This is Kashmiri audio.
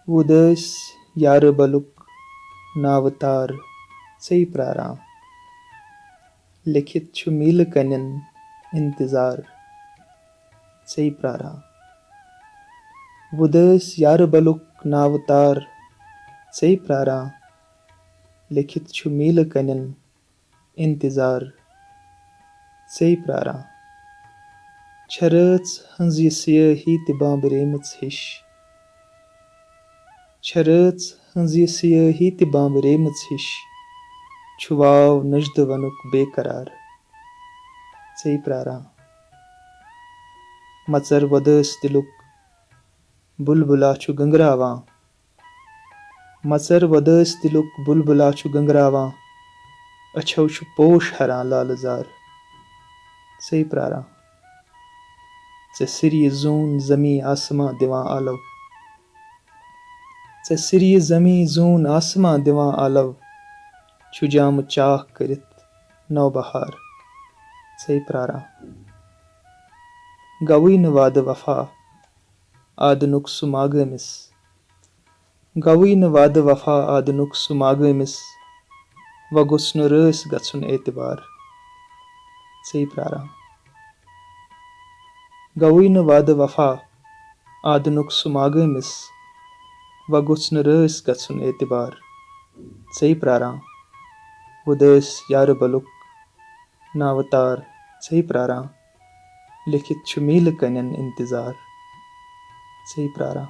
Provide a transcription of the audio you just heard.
उदस यार बलुक नावतार चे प्रारा लिखित छु मील कनिन इंतजार चे प्रारा उदस यार बलुक नावतार चे प्रारा लिखित छु मील कनिन इंतजार चे प्रारा छरच हंज ये सियाही ते बांबरेमच हिश छरच हंज ये सियाही ते बांबरेमच हिश छु वाव नजद वनुक बेकरार चे प्रारा मचर वदस दिलुक बुलबुला छु गंगरावां मचर वदस दिलुक बुलबुला छु गंगरावां अछौ छु पोश हरां लालजार चे प्रारा चे सिरिय जून जमी आसमां दिवां आलव चे सिरिय जमी जून आसमां दिवां आलव छु जाम चाह करित नौबहार चे प्रारा गवीन वाद वफा आदनुक सुमागमिस गवीन वाद वफा आदनुक सुमागमिस वगुस्नु रस गछुन एतबार चे प्रारा गवीन वाद वफा आदनुक सुमागमिस वगुस्नु रस गछुन एतबार चे प्रारा उदस यार बलुक नावतार चे प्रारा लिखित छु मील कनिन इंतजार चे प्रारा।